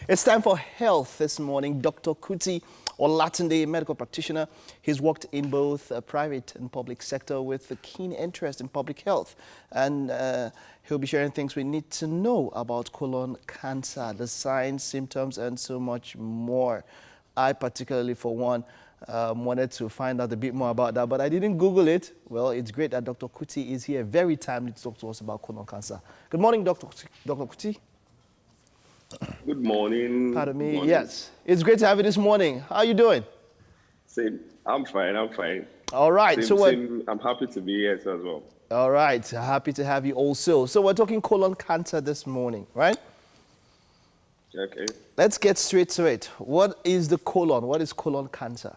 It's time for health this morning. Dr. Kuti Olatunde, medical practitioner. He's worked in both private and public sector with a keen interest in public health. And he'll be sharing things we need to know about colon cancer, the signs, symptoms, and so much more. I particularly, for one, wanted to find out a bit more about that, but I didn't Google it. Well, it's great that Dr. Kuti is here very timely to talk to us about colon cancer. Good morning, Dr. Kuti. Good morning. Pardon Good me. morning. Yes, it's great to have you this morning. How are you doing? Same. I'm fine. I'm fine. All right. Same, So what? same. I'm happy to be here as well. All right. Happy to have you also. So we're talking colon cancer this morning, right? Okay. Let's get straight to it. What is the colon? What is colon cancer?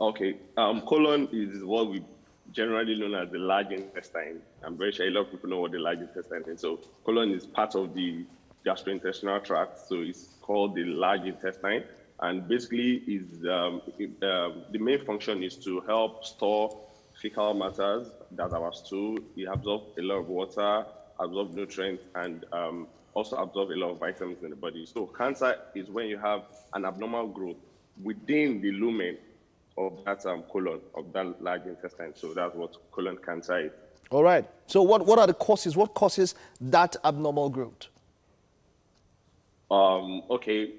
Okay. Colon is what we generally known as the large intestine. I'm very sure a lot of people know what the large intestine is. So colon is part of the gastrointestinal tract. So it's called the large intestine. And basically, the main function is to help store fecal matters. That's our stool. It absorbs a lot of water, absorbs nutrients, and also absorb a lot of vitamins in the body. So cancer is when you have an abnormal growth within the lumen of that colon, of that large intestine. So that's what colon cancer is. All right. So what are the causes? What causes that abnormal growth? Okay.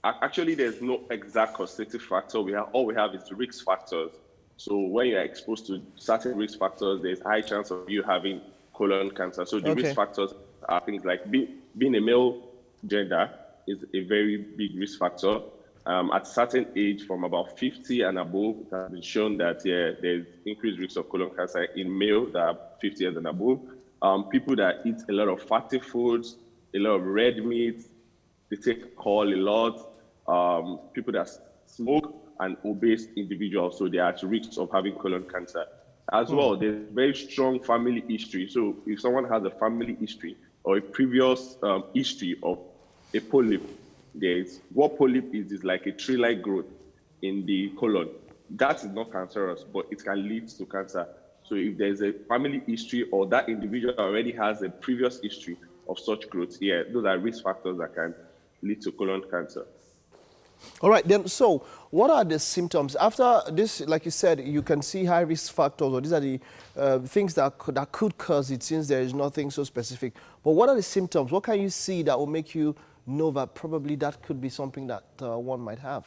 Actually, there's no exact causative factor. All we have is risk factors. So when you're exposed to certain risk factors, there's high chance of you having colon cancer. So the risk factors are things like being a male gender is a very big risk factor. At a certain age, from about 50 and above, it has been shown that there's increased risk of colon cancer in males that are 50 years and above. People that eat a lot of fatty foods, a lot of red meat, they take alcohol a lot. People that smoke, and obese individuals, so they are at risk of having colon cancer. As well, there's very strong family history. So if someone has a family history or a previous history of a polyp, what polyp is like a tree-like growth in the colon. That is not cancerous, but it can lead to cancer. So if there's a family history or that individual already has a previous history of such growth, those are risk factors that can lead to colon cancer. All right, then, so what are the symptoms? After this, like you said, you can see high risk factors, or these are the things that could cause it, since there is nothing so specific. But what are the symptoms? What can you see that will make you know that probably that could be something that one might have?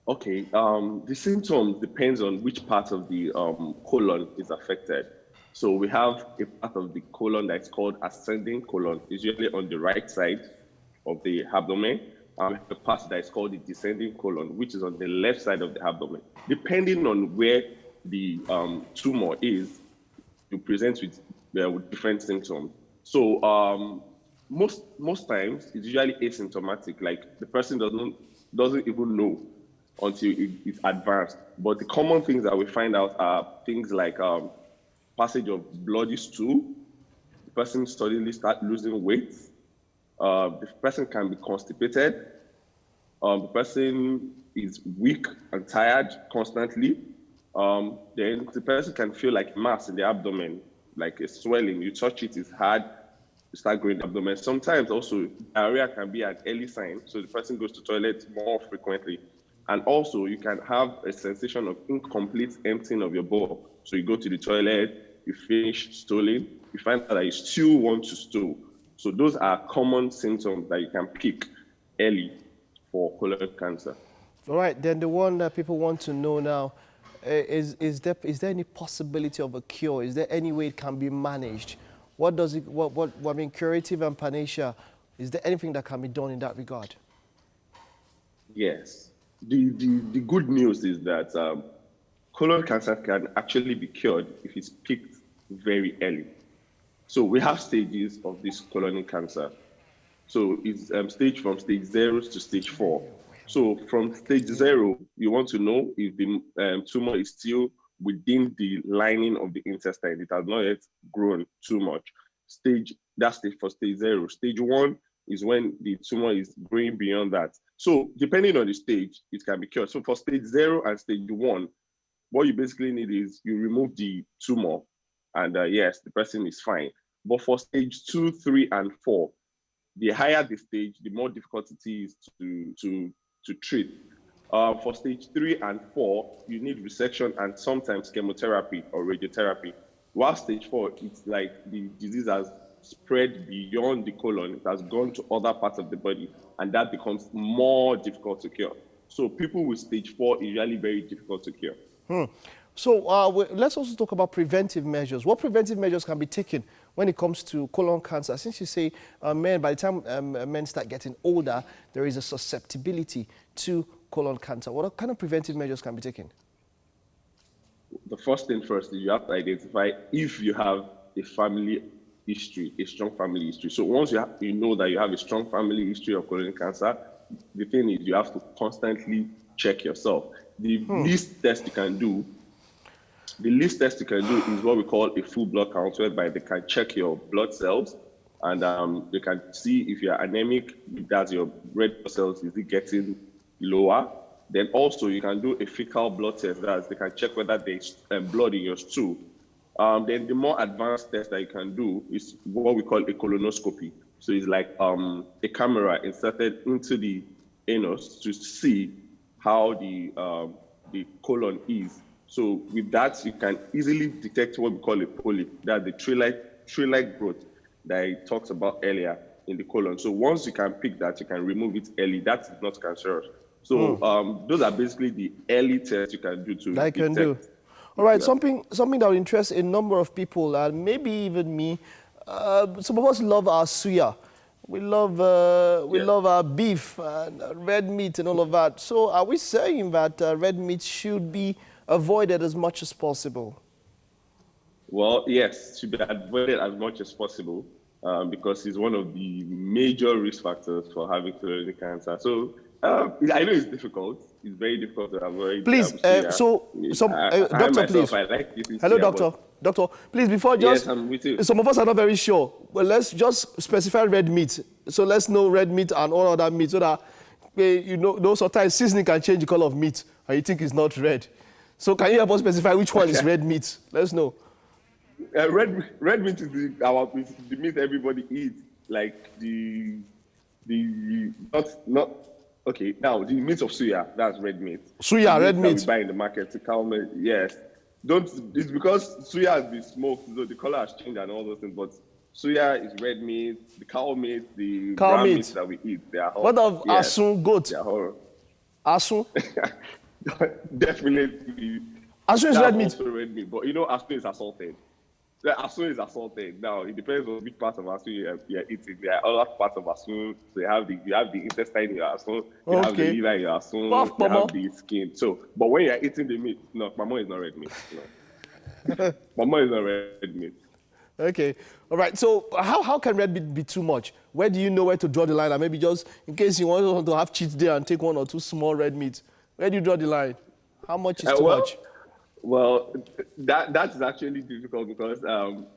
Okay, the symptoms depends on which part of the colon is affected. So we have a part of the colon that's called ascending colon, is usually on the right side of the abdomen. We have a part that is called the descending colon, which is on the left side of the abdomen. Depending on where the tumor is, you present with different symptoms. So most times it's usually asymptomatic, like the person doesn't even know until it's advanced. But the common things that we find out are things like passage of bloody stool, the person suddenly start losing weight, the person can be constipated, the person is weak and tired constantly, then the person can feel like mass in the abdomen, like a swelling. You touch it, it's hard, you start growing the abdomen. Sometimes also diarrhea can be an early sign, so the person goes to toilet more frequently. And also you can have a sensation of incomplete emptying of your bowel. So you go to the toilet, you finish stooling, you find out that you still want to stool. So those are common symptoms that you can pick early for colon cancer. All right, then the one that people want to know now, is there any possibility of a cure? Is there any way it can be managed? What does it, I mean, curative and panacea, is there anything that can be done in that regard? Yes. The good news is that colon cancer can actually be cured if it's picked very early. So we have stages of this colon cancer. So it's stage from stage 0 to stage 4. So from stage 0, you want to know if the tumor is still within the lining of the intestine. It has not yet grown too much. That's for stage 0. Stage 1 is when the tumor is growing beyond that. So depending on the stage, it can be cured. So for stage 0 and stage 1, what you basically need is you remove the tumor, and yes, the person is fine. But for stage 2, 3, and 4, the higher the stage, the more difficult it is to treat. For stage 3 and 4, you need resection and sometimes chemotherapy or radiotherapy. While stage 4, it's like the disease has spread beyond the colon, it has gone to other parts of the body, and that becomes more difficult to cure. So people with stage 4 is usually very difficult to cure. So let's also talk about preventive measures. What preventive measures can be taken when it comes to colon cancer? Since you say men, by the time men start getting older, there is a susceptibility to colon cancer. What kind of preventive measures can be taken? The first thing first is you have to identify if you have a family history, a strong family history. So once you know that you have a strong family history of colon cancer, the thing is you have to constantly check yourself. The least test you can do is what we call a full blood count, whereby they can check your blood cells and they can see if you're anemic, if that's your red blood cells, is it getting lower? Then also you can do a fecal blood test, that they can check whether there's blood in your stool. Then the more advanced test that you can do is what we call a colonoscopy. So it's like a camera inserted into the anus to see how the colon is. So with that, you can easily detect what we call a polyp, that's the tree-like growth that I talked about earlier in the colon. So once you can pick that, you can remove it early. That is not cancerous. So those are basically the early tests you can do to that detect. can do. All right, something that will interest a number of people, and maybe even me. Some of us love our suya. We love our beef and red meat and all of that. So are we saying that red meat should be avoided as much as possible? Well, yes, it should be avoided as much as possible because it's one of the major risk factors for having colon cancer. So I know it's difficult. It's very difficult to avoid. Please, doctor, please. I like this. Hello, doctor. Doctor, please, before just... Yes, I'm with you. Some of us are not very sure. Well, let's just specify red meat. So let's know red meat and all other meat so that, you know, sometimes seasoning can change the color of meat and you think it's not red. So can you help us specify which one is red meat? Let's know. Red meat is the meat everybody eats. Like okay, now the meat of suya, that's red meat. Suya, red meat. We buy in the market to cow meat, yes. It's because suya has been smoked, so the color has changed and all those things, but suya is red meat, the cow meat, the ram meat that we eat, they are all. What of asun, goat? They are all. Asun? Definitely. Asun is red meat. Also red meat, but you know asun is assaulted. The asun is assaulted. Now it depends on which part of asun you're eating. There are other parts of asun. So you have the intestine in your asun, you have the liver in your asun, you have the skin. So, but when you're eating the meat, no, mama is not red meat. No. Mama is not red meat. Okay, all right. So how can red meat be too much? Where do you know where to draw the line? And maybe just in case you want to have cheat day and take 1 or 2 small red meats, where do you draw the line? How much is too much? Well, that is actually difficult because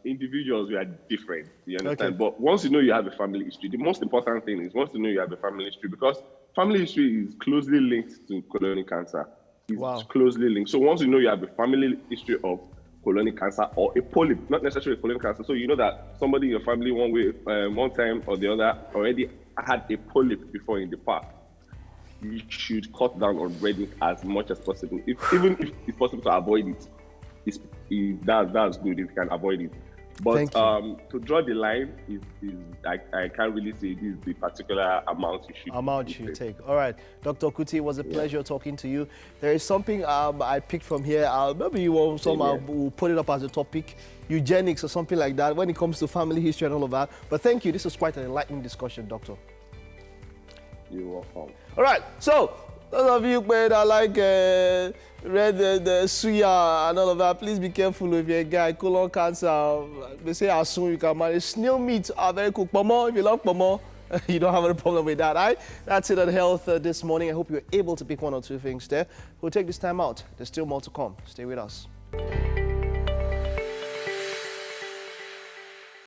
individuals, we are different, you understand? Okay. But once you know you have a family history, the most important thing is once you know you have a family history, because family history is closely linked to colon cancer. It's closely linked. So once you know you have a family history of colon cancer or a polyp, not necessarily colon cancer, so you know that somebody in your family one time or the other already had a polyp before in the past, you should cut down on red meat as much as possible. Even if it's possible to avoid it, that's good if you can avoid it. But to draw the line I can't really say this is the particular amount you should take. All right, Dr. Kuti, it was a pleasure talking to you. There is something I picked from here. Maybe you will put it up as a topic, eugenics or something like that, when it comes to family history and all of that. But thank you. This was quite an enlightening discussion, Doctor. You're welcome. All right, so those of you that like the suya and all of that, please be careful if you're a guy, colon cancer. They say as soon you can manage. Snail meat are very cooked. Pomo, if you love pomo, you don't have any problem with that, right? That's it on health this morning. I hope you were able to pick 1 or 2 things there. We'll take this time out. There's still more to come. Stay with us.